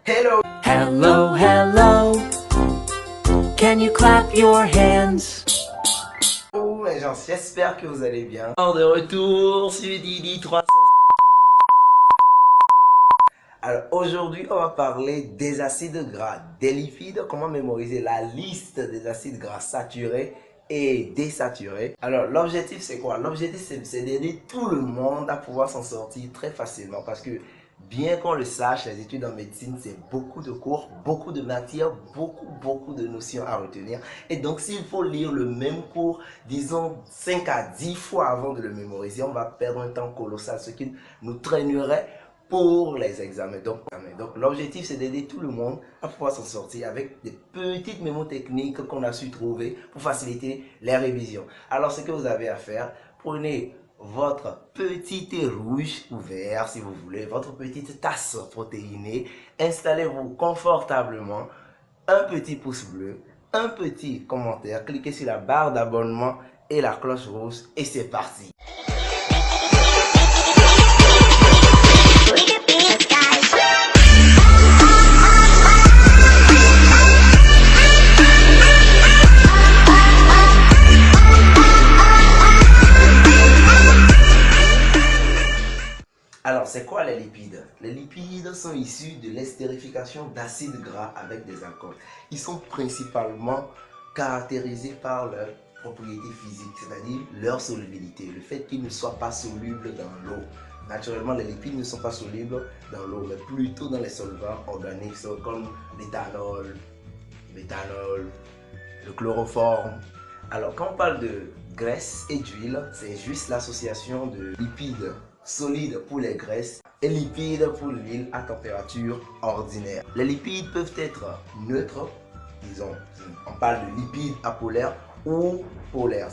Hello! Hello, hello. Can you clap your hands? Oh les gens, j'espère que vous allez bien. De retour sur Didi 300. Alors aujourd'hui, on va parler des acides gras, des lipides, comment mémoriser la liste des acides gras saturés et désaturés. Alors l'objectif c'est quoi? L'objectif c'est d'aider tout le monde à pouvoir s'en sortir très facilement parce que bien qu'on le sache, les études en médecine c'est beaucoup de cours, beaucoup de matières, beaucoup de notions à retenir. Et donc s'il faut lire le même cours, disons 5 à 10 fois avant de le mémoriser, on va perdre un temps colossal, ce qui nous traînerait pour les examens. Donc l'objectif c'est d'aider tout le monde à pouvoir s'en sortir avec des petites mémotechniques qu'on a su trouver pour faciliter les révisions. Alors ce que vous avez à faire, prenez votre petit thé rouge ou vert si vous voulez, votre petite tasse protéinée, installez-vous confortablement, un petit pouce bleu, un petit commentaire, cliquez sur la barre d'abonnement et la cloche rouge et c'est parti. Alors, c'est quoi les lipides? Les lipides sont issus de l'estérification d'acides gras avec des alcools. Ils sont principalement caractérisés par leur propriété physique, c'est-à-dire leur solubilité, le fait qu'ils ne soient pas solubles dans l'eau. Naturellement, les lipides ne sont pas solubles dans l'eau, mais plutôt dans les solvants organiques comme l'éthanol, le méthanol, le chloroforme. Alors, quand on parle de graisse et d'huile, c'est juste l'association de lipides solides pour les graisses et lipides pour l'huile à température ordinaire. Les lipides peuvent être neutres, disons, on parle de lipides apolaires ou polaires.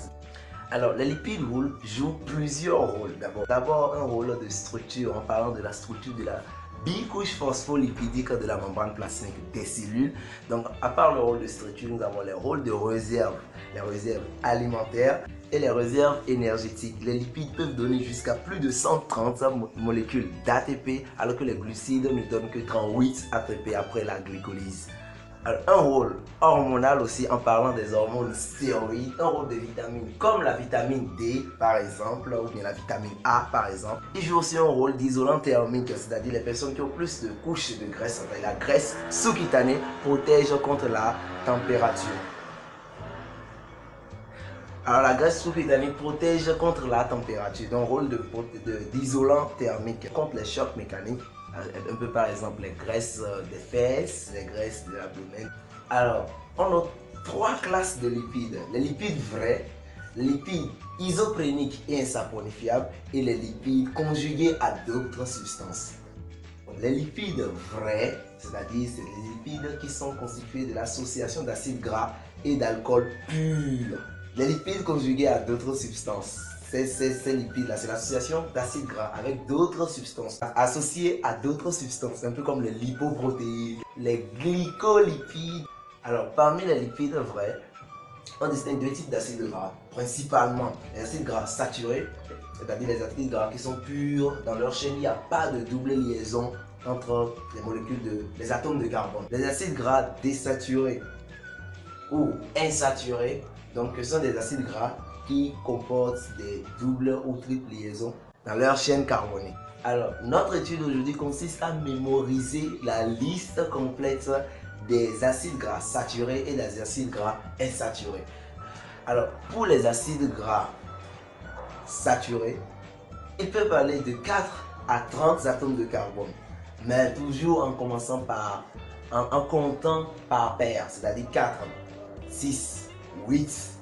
Alors, les lipides jouent plusieurs rôles. D'abord, un rôle de structure, en parlant de la structure de la bicouche phospholipidique de la membrane plasmique des cellules. Donc, à part le rôle de structure, nous avons les rôles de réserve, les réserves alimentaires et les réserves énergétiques. Les lipides peuvent donner jusqu'à plus de 130 molécules d'ATP, alors que les glucides ne donnent que 38 ATP après la glycolyse. Alors, un rôle hormonal aussi en parlant des hormones stéroïdes, un rôle de vitamines comme la vitamine D par exemple, ou bien la vitamine A par exemple. Il joue aussi un rôle d'isolant thermique, c'est-à-dire les personnes qui ont plus de couches de graisse, la graisse sous-cutanée protège contre la température. Alors la graisse sous-cutanée protège contre la température, donc rôle d'isolant thermique contre les chocs mécaniques. Un peu par exemple les graisses des fesses, les graisses de l'abdomen. Alors, on a trois classes de lipides. Les lipides vrais, les lipides isopréniques et insaponifiables et les lipides conjugués à d'autres substances. Les lipides vrais, c'est-à-dire c'est les lipides qui sont constitués de l'association d'acides gras et d'alcool pur. Les lipides conjugués à d'autres substances. Ces lipides-là, c'est l'association d'acides gras avec d'autres substances, associées à d'autres substances, un peu comme les lipoprotéines, les glycolipides. Alors, parmi les lipides vrais, on distingue deux types d'acides gras, principalement les acides gras saturés, c'est-à-dire les acides gras qui sont purs dans leur chaîne, il n'y a pas de double liaison entre les atomes de carbone. Les acides gras désaturés ou insaturés, donc ce sont des acides gras qui comportent des doubles ou triples liaisons dans leur chaîne carbonique. Alors, notre étude aujourd'hui consiste à mémoriser la liste complète des acides gras saturés et des acides gras insaturés. Alors, pour les acides gras saturés, ils peuvent aller de 4 à 30 atomes de carbone, mais toujours en commençant par, en comptant par paire, c'est-à-dire 4, 6, 8,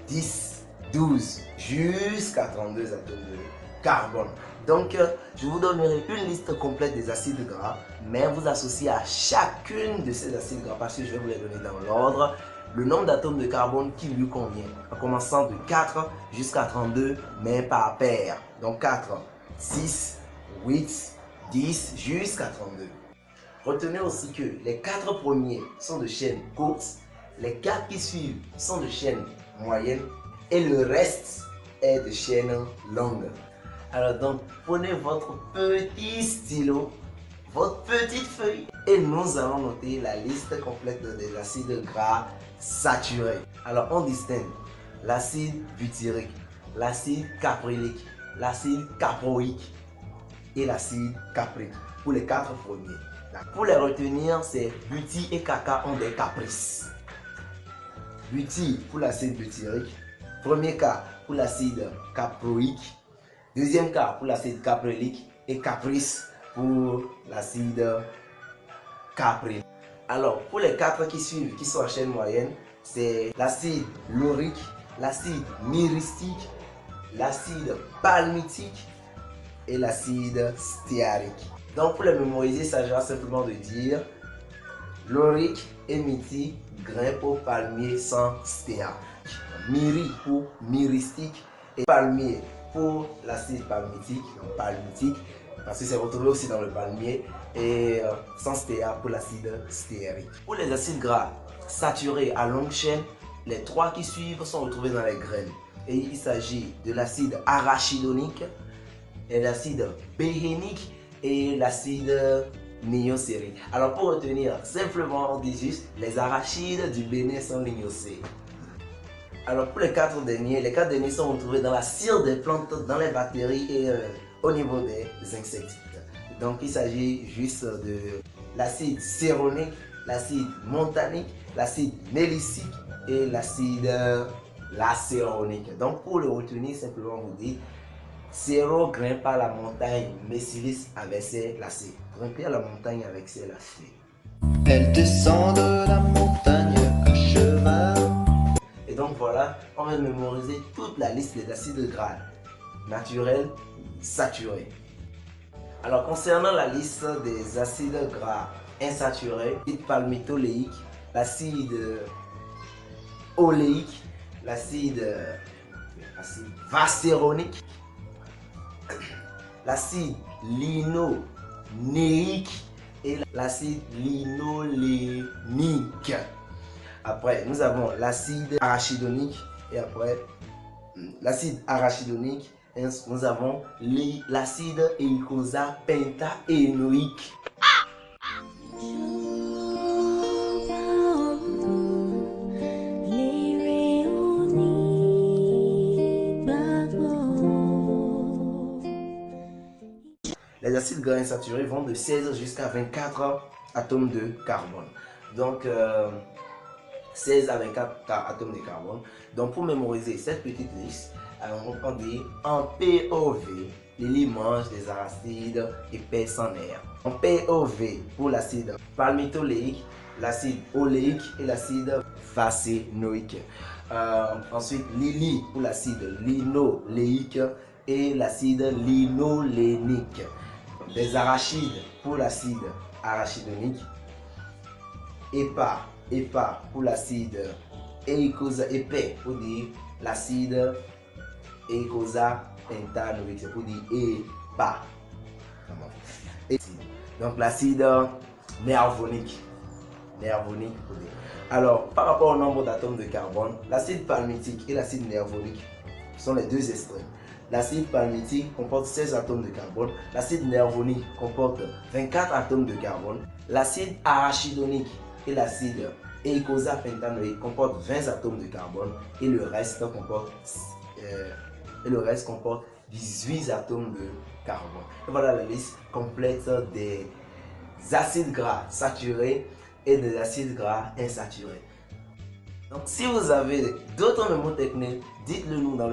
10, 12, jusqu'à 32 atomes de carbone. Donc, je vous donnerai une liste complète des acides gras, mais vous associez à chacune de ces acides gras, parce que je vais vous les donner dans l'ordre, le nombre d'atomes de carbone qui lui convient, en commençant de 4 jusqu'à 32, mais par paire. Donc 4, 6, 8, 10, jusqu'à 32. Retenez aussi que les 4 premiers sont de chaîne courte, les 4 qui suivent sont de chaîne moyenne et le reste est de chaîne longue. Alors donc, prenez votre petit stylo, votre petite feuille et nous allons noter la liste complète des acides gras saturés. Alors on distingue l'acide butyrique, l'acide caprylique, l'acide caproïque et l'acide caprique pour les 4 premiers. Pour les retenir, c'est buty et caca ont des caprices. Buty pour l'acide butyrique, premier cas pour l'acide caproïque, deuxième cas pour l'acide caprylique et caprice pour l'acide caprique. Alors pour les 4 qui suivent, qui sont en chaîne moyenne, c'est l'acide laurique, l'acide myristique, l'acide palmitique et l'acide stéarique. Donc pour les mémoriser, il s'agira simplement de dire laurique et mythique grimpe au palmier sans stéa. Myri pour myristique et palmier pour l'acide palmitique, donc palmitique, parce que c'est retrouvé aussi dans le palmier, et sans stéa pour l'acide stéarique. Pour les acides gras saturés à longue chaîne, les 3 qui suivent sont retrouvés dans les graines. Et il s'agit de l'acide arachidonique, et l'acide béhénique et l'acide lignocérique. Alors pour retenir, simplement on dit juste les arachides du Bénin sont lignocés. Alors pour les 4 derniers, les 4 derniers sont retrouvés dans la cire des plantes, dans les bactéries et au niveau des insectes. Donc il s'agit juste de l'acide céronique, l'acide montanique, l'acide mélicique et l'acide lacéronique. Donc pour le retenir, simplement vous dites Céro grimpe à la montagne, Messilis avec ses lacets. Grimper à la montagne avec ses lacets. Elle descend de la montagne à cheval. Et donc voilà, on va mémoriser toute la liste des acides gras naturels saturés. Alors concernant la liste des acides gras insaturés, l'acide palmitoléique, l'acide oléique, l'acide vaséronique, l'acide linoléique et l'acide linolénique. Après, nous avons l'acide arachidonique et après l'acide arachidonique, nous avons l'acide eicosapentaénoïque. Les acides gras insaturés vont de 16 jusqu'à 24 atomes de carbone. Donc, 16 à 24 atomes de carbone. Donc, pour mémoriser cette petite liste, on dit en POV, Lily mange des arachides épais sans nerfs. En POV, pour l'acide palmitoléique, l'acide oléique et l'acide facénoïque. Ensuite, Lily pour l'acide linoléique et l'acide linolénique. Des arachides pour l'acide arachidonique. EPA pour l'acide épais pour dire l'acide eicosapentaénoïque, c'est pour dire EPA. Donc l'acide nervonique. Pour dire. Alors par rapport au nombre d'atomes de carbone, l'acide palmitique et l'acide nervonique sont les deux extrêmes. L'acide palmitique comporte 16 atomes de carbone, l'acide nervonique comporte 24 atomes de carbone, l'acide arachidonique et l'acide eicosapentaénoïque comportent 20 atomes de carbone et le reste comporte 18 atomes de carbone. Et voilà la liste complète des acides gras saturés et des acides gras insaturés. Donc si vous avez d'autres mémotechniques, dites-le nous dans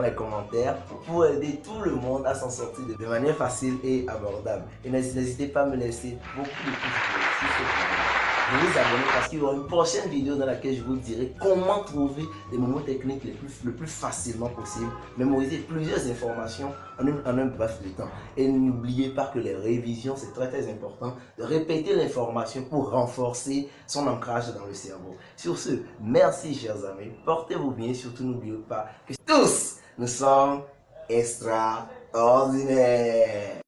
les commentaires pour aider tout le monde à s'en sortir de manière facile et abordable. Et n'hésitez pas à me laisser beaucoup de pouces bleus sur cette vidéo. De vous abonner parce qu'il y aura une prochaine vidéo dans laquelle je vous dirai comment trouver les mémotechniques le plus facilement possible, mémoriser plusieurs informations en un bref de temps. Et n'oubliez pas que les révisions, c'est très important de répéter l'information pour renforcer son ancrage dans le cerveau. Sur ce, merci chers amis, portez-vous bien, surtout n'oubliez pas que tous nous sommes extraordinaires.